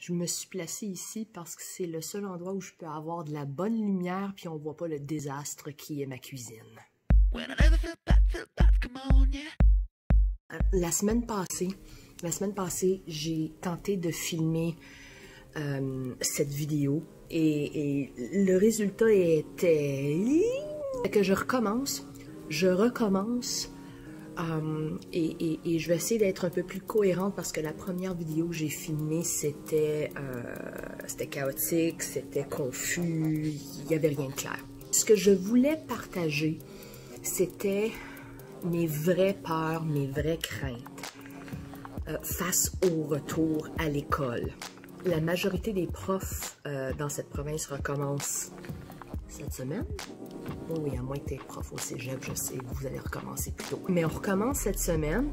Je me suis placée ici parce que c'est le seul endroit où je peux avoir de la bonne lumière puis on voit pas le désastre qui est ma cuisine. La semaine passée, j'ai tenté de filmer cette vidéo et le résultat était que je recommence et je vais essayer d'être un peu plus cohérente parce que la première vidéo que j'ai filmée, c'était chaotique, c'était confus, il n'y avait rien de clair. Ce que je voulais partager, c'était mes vraies peurs, mes vraies craintes face au retour à l'école. La majorité des profs dans cette province recommencent cette semaine. Oh oui, à moins que tu es prof au cégep, je sais, vous allez recommencer plus tôt. Mais on recommence cette semaine,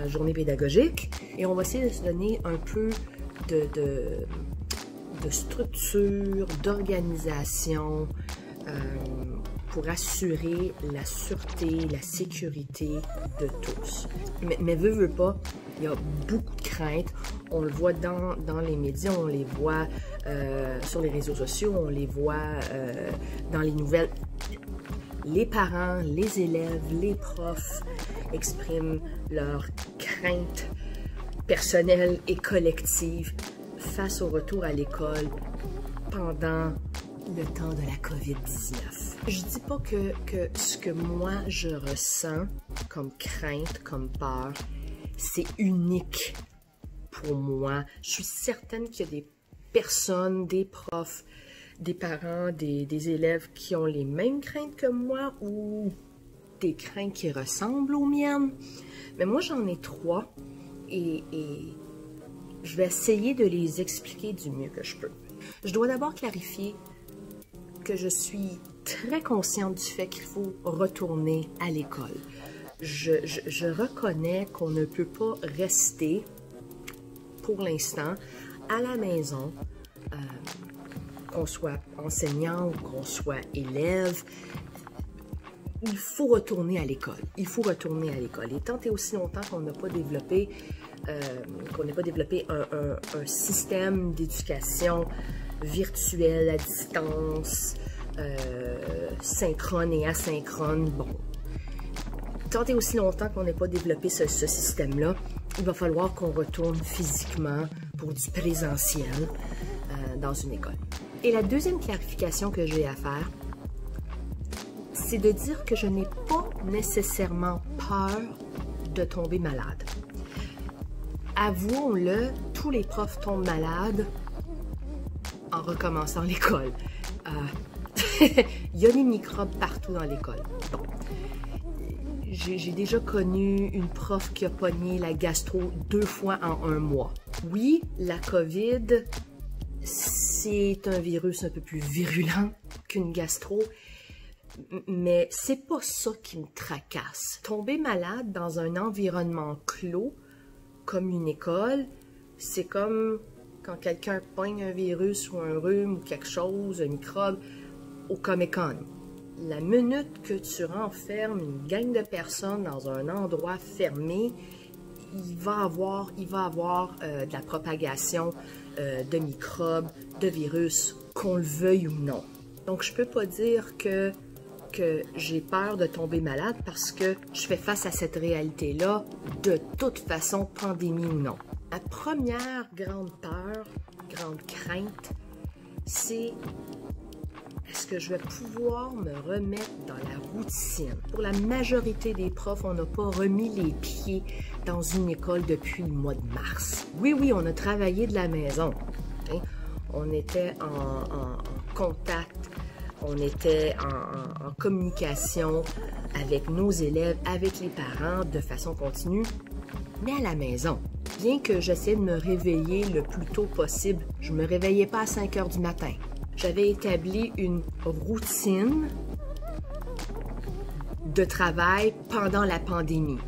journée pédagogique, et on va essayer de se donner un peu de structure, d'organisation pour assurer la sûreté, la sécurité de tous. Mais veux pas, il y a beaucoup de craintes. On le voit dans les médias, on les voit sur les réseaux sociaux, on les voit dans les nouvelles. Les parents, les élèves, les profs expriment leurs craintes personnelles et collectives face au retour à l'école pendant le temps de la COVID-19. Je dis pas que ce que moi je ressens comme crainte, comme peur, c'est unique pour moi. Je suis certaine qu'il y a des personnes, des profs, des parents, des élèves qui ont les mêmes craintes que moi ou des craintes qui ressemblent aux miennes. Mais moi, j'en ai 3 et je vais essayer de les expliquer du mieux que je peux. Je dois d'abord clarifier que je suis très consciente du fait qu'il faut retourner à l'école. Je reconnais qu'on ne peut pas rester pour l'instant à la maison, qu'on soit enseignant ou qu'on soit élève. Il faut retourner à l'école. Il faut retourner à l'école. Et tant et aussi longtemps qu'on n'a pas développé, un système d'éducation virtuelle à distance, synchrone et asynchrone, bon. Tant et aussi longtemps qu'on n'ait pas développé ce système-là, il va falloir qu'on retourne physiquement pour du présentiel dans une école. Et la deuxième clarification que j'ai à faire, c'est de dire que je n'ai pas nécessairement peur de tomber malade. Avouons-le, tous les profs tombent malades en recommençant l'école. Il y a des microbes partout dans l'école. Bon. J'ai déjà connu une prof qui a pogné la gastro 2 fois en 1 mois. Oui, la COVID, c'est un virus un peu plus virulent qu'une gastro, mais c'est pas ça qui me tracasse. Tomber malade dans un environnement clos, comme une école, c'est comme quand quelqu'un pogne un virus ou un rhume ou quelque chose, un microbe, au Comic-Con. La minute que tu renfermes une gang de personnes dans un endroit fermé, il va avoir de la propagation de microbes, de virus, qu'on le veuille ou non. Donc, je peux pas dire que j'ai peur de tomber malade parce que je fais face à cette réalité-là, de toute façon, pandémie ou non. Ma première grande peur, grande crainte, c'est: est-ce que je vais pouvoir me remettre dans la routine? Pour la majorité des profs, on n'a pas remis les pieds dans une école depuis le mois de mars. Oui, on a travaillé de la maison. Hein? On était en contact, on était en communication avec nos élèves, avec les parents de façon continue, mais à la maison. Bien que j'essaie de me réveiller le plus tôt possible, je ne me réveillais pas à 5 heures du matin. J'avais établi une routine de travail pendant la pandémie.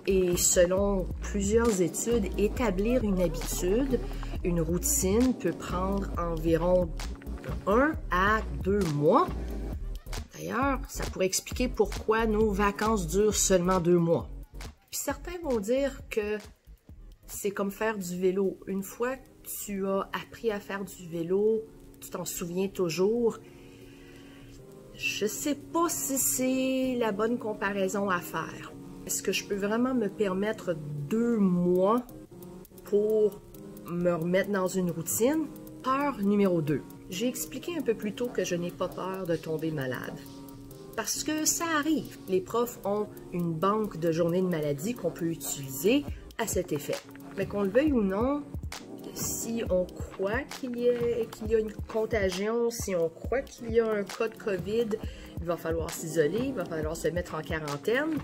Et selon plusieurs études, établir une habitude, une routine peut prendre environ 1 à 2 mois. D'ailleurs, ça pourrait expliquer pourquoi nos vacances durent seulement 2 mois. Puis certains vont dire que c'est comme faire du vélo. Une fois que tu as appris à faire du vélo, tu t'en souviens toujours. Je sais pas si c'est la bonne comparaison à faire. Est-ce que je peux vraiment me permettre 2 mois pour me remettre dans une routine? Peur numéro 2. J'ai expliqué un peu plus tôt que je n'ai pas peur de tomber malade. Parce que ça arrive. Les profs ont une banque de journées de maladie qu'on peut utiliser à cet effet. Mais qu'on le veuille ou non, si on croit qu'il y a une contagion, si on croit qu'il y a un cas de COVID, il va falloir s'isoler, il va falloir se mettre en quarantaine.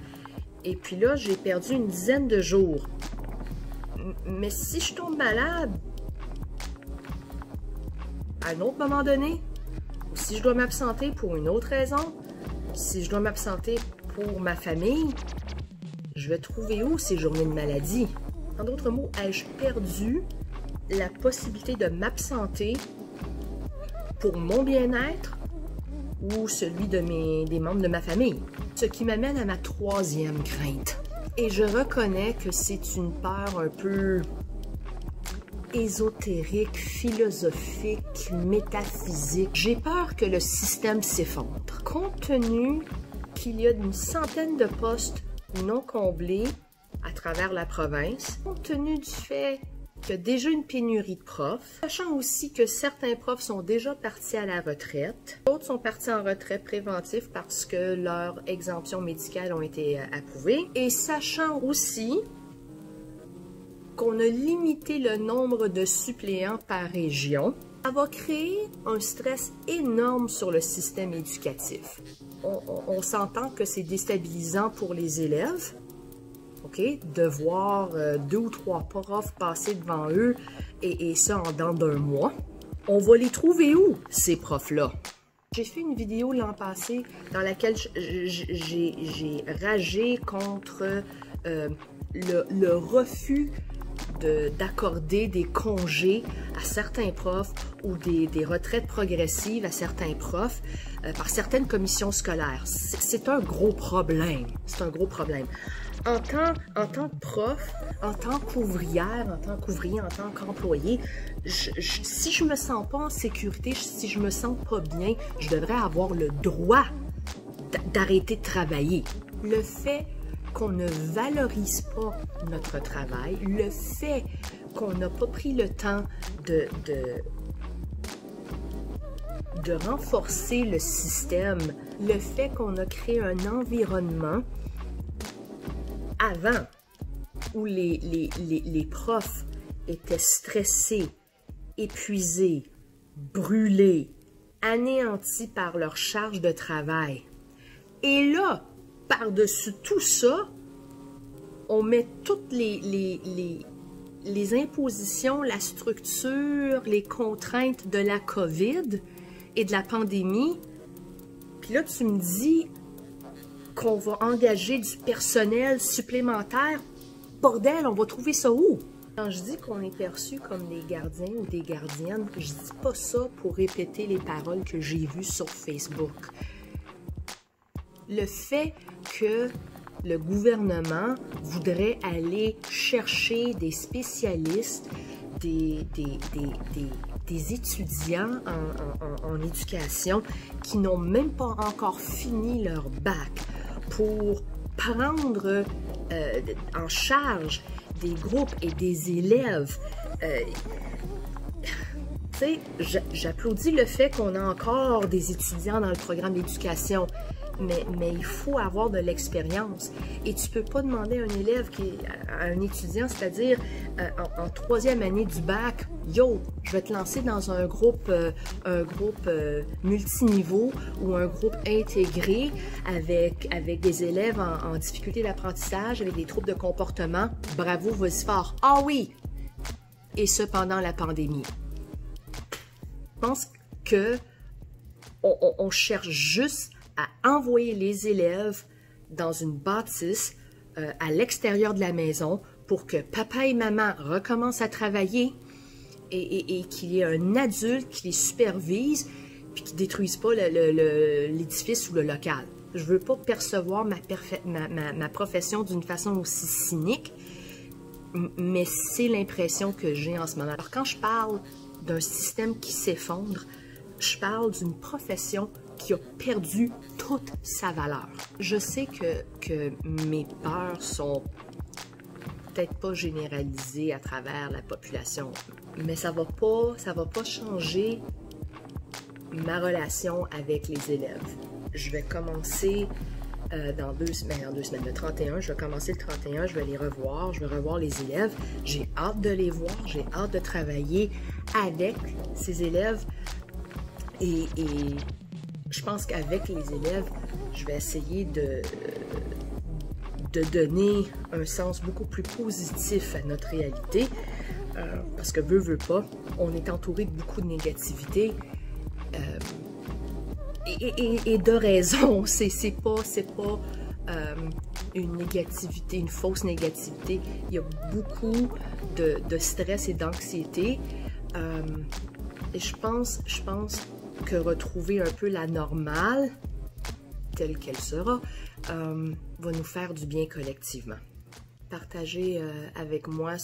Et puis là, j'ai perdu une dizaine de jours. Mais si je tombe malade, à un autre moment donné, ou si je dois m'absenter pour une autre raison, si je dois m'absenter pour ma famille, je vais trouver où ces journées de maladie? En d'autres mots, ai-je perdu la possibilité de m'absenter pour mon bien-être ou celui des membres de ma famille? Ce qui m'amène à ma 3e crainte. Et je reconnais que c'est une peur un peu ésotérique, philosophique, métaphysique. J'ai peur que le système s'effondre. Compte tenu qu'il y a une centaine de postes non comblés à travers la province, compte tenu du fait qu'il y a déjà une pénurie de profs, sachant aussi que certains profs sont déjà partis à la retraite, d'autres sont partis en retrait préventif parce que leurs exemptions médicales ont été approuvées, et sachant aussi qu'on a limité le nombre de suppléants par région, ça va créer un stress énorme sur le système éducatif. On s'entend que c'est déstabilisant pour les élèves, OK, de voir 2 ou 3 profs passer devant eux et ça en dedans d'1 mois. On va les trouver où, ces profs-là? J'ai fait une vidéo l'an passé dans laquelle j'ai ragé contre le refus d'accorder des congés à certains profs ou des retraites progressives à certains profs par certaines commissions scolaires. C'est un gros problème. C'est un gros problème. En tant que prof, en tant qu'ouvrière, en tant qu'ouvrier, en tant qu'employé, si je me sens pas en sécurité, si je me sens pas bien, je devrais avoir le droit d'arrêter de travailler. Le fait qu'on ne valorise pas notre travail, le fait qu'on n'a pas pris le temps de renforcer le système, le fait qu'on a créé un environnement avant où les profs étaient stressés, épuisés, brûlés, anéantis par leur charge de travail. Et là, par-dessus tout ça, on met toutes les impositions, la structure, les contraintes de la COVID et de la pandémie. Puis là, tu me dis qu'on va engager du personnel supplémentaire. Bordel, on va trouver ça où? Quand je dis qu'on est perçu comme des gardiens ou des gardiennes, je dis pas ça pour répéter les paroles que j'ai vues sur Facebook. Le fait que le gouvernement voudrait aller chercher des spécialistes, des étudiants en éducation qui n'ont même pas encore fini leur bac pour prendre en charge des groupes et des élèves. Tu sais, j'applaudis le fait qu'on a encore des étudiants dans le programme d'éducation, mais il faut avoir de l'expérience. Et tu peux pas demander à un élève, à un étudiant, c'est-à-dire en 3e année du bac, yo, je vais te lancer dans un groupe multiniveau ou un groupe intégré avec des élèves en difficulté d'apprentissage, avec des troubles de comportement. Bravo, vas-y fort. Ah oui! Et ce, pendant la pandémie. Je pense que on cherche juste à envoyer les élèves dans une bâtisse à l'extérieur de la maison pour que papa et maman recommencent à travailler et qu'il y ait un adulte qui les supervise puis qui ne détruise pas l'édifice ou le local. Je ne veux pas percevoir ma profession d'une façon aussi cynique, mais c'est l'impression que j'ai en ce moment. Alors quand je parle d'un système qui s'effondre, je parle d'une profession qui a perdu toute sa valeur. Je sais que mes peurs sont peut-être pas généralisées à travers la population, mais ça va pas changer ma relation avec les élèves. Je vais commencer dans 2 semaines, le 31, je vais commencer le 31, je vais les revoir, je vais revoir les élèves. J'ai hâte de les voir, j'ai hâte de travailler avec ces élèves et je pense qu'avec les élèves, je vais essayer de donner un sens beaucoup plus positif à notre réalité parce que veut pas, on est entouré de beaucoup de négativité. Et de raison, c'est pas une négativité, une fausse négativité. Il y a beaucoup de stress et d'anxiété. Et je pense que retrouver un peu la normale, telle qu'elle sera, va nous faire du bien collectivement. Partagez avec moi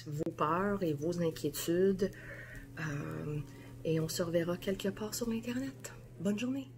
vos peurs et vos inquiétudes. Et on se reverra quelque part sur l'Internet. Bonne journée!